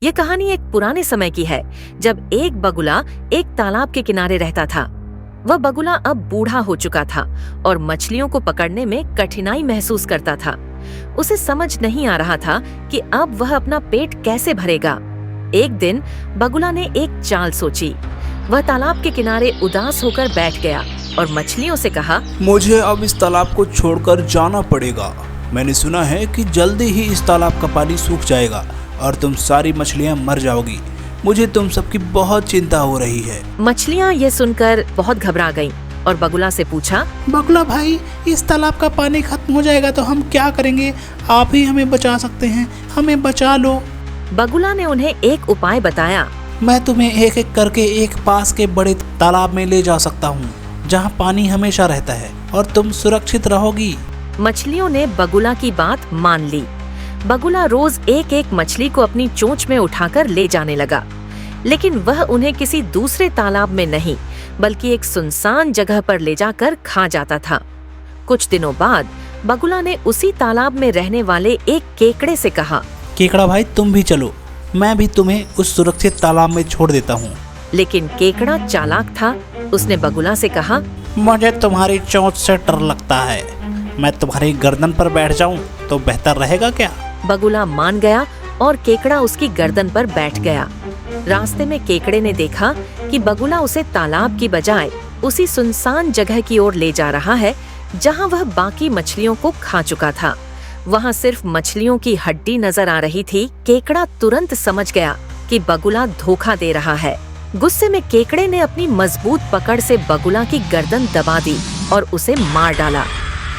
ये कहानी एक पुराने समय की है, जब एक बगुला एक तालाब के किनारे रहता था। वह बगुला अब बूढ़ा हो चुका था और मछलियों को पकड़ने में कठिनाई महसूस करता था। उसे समझ नहीं आ रहा था कि अब वह अपना पेट कैसे भरेगा। एक दिन बगुला ने एक चाल सोची। वह तालाब के किनारे उदास होकर बैठ गया और मछलियों से कहा, मुझे अब इस तालाब को छोड़कर जाना पड़ेगा। मैंने सुना है कि जल्दी ही इस तालाब का पानी सूख जाएगा और तुम सारी मछलियाँ मर जाओगी। मुझे तुम सबकी बहुत चिंता हो रही है। मछलियाँ ये सुनकर बहुत घबरा गईं और बगुला से पूछा, बगुला भाई, इस तालाब का पानी खत्म हो जाएगा तो हम क्या करेंगे? आप ही हमें बचा सकते हैं, हमें बचा लो। बगुला ने उन्हें एक उपाय बताया। मैं तुम्हें एक एक करके एक पास के बड़े तालाब में ले जा सकता हूँ, जहाँ पानी हमेशा रहता है और तुम सुरक्षित रहोगी। मछलियों ने बगुला की बात मान ली। बगुला रोज एक एक मछली को अपनी चोंच में उठाकर ले जाने लगा, लेकिन वह उन्हें किसी दूसरे तालाब में नहीं बल्कि एक सुनसान जगह पर ले जाकर खा जाता था। कुछ दिनों बाद बगुला ने उसी तालाब में रहने वाले एक केकड़े से कहा, केकड़ा भाई, तुम भी चलो, मैं भी तुम्हें उस सुरक्षित तालाब में छोड़ देता हूँ। लेकिन केकड़ा चालाक था। उसने बगुला से कहा, मुझे तुम्हारी चोंच से डर लगता है। मैं तुम्हारी गर्दन पर बैठ जाऊं तो बेहतर रहेगा क्या? बगुला मान गया और केकड़ा उसकी गर्दन पर बैठ गया। रास्ते में केकड़े ने देखा कि बगुला उसे तालाब की बजाय उसी सुनसान जगह की ओर ले जा रहा है जहां वह बाकी मछलियों को खा चुका था। वहां सिर्फ मछलियों की हड्डी नजर आ रही थी। केकड़ा तुरंत समझ गया कि बगुला धोखा दे रहा है। गुस्से में केकड़े ने अपनी मजबूत पकड़ से बगुला की गर्दन दबा दी और उसे मार डाला।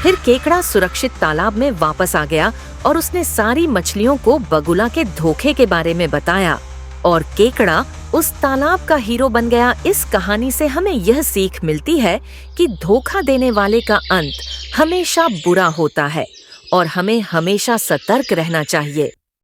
फिर केकड़ा सुरक्षित तालाब में वापस आ गया और उसने सारी मछलियों को बगुला के धोखे के बारे में बताया और केकड़ा उस तालाब का हीरो बन गया। इस कहानी से हमें यह सीख मिलती है कि धोखा देने वाले का अंत हमेशा बुरा होता है और हमें हमेशा सतर्क रहना चाहिए।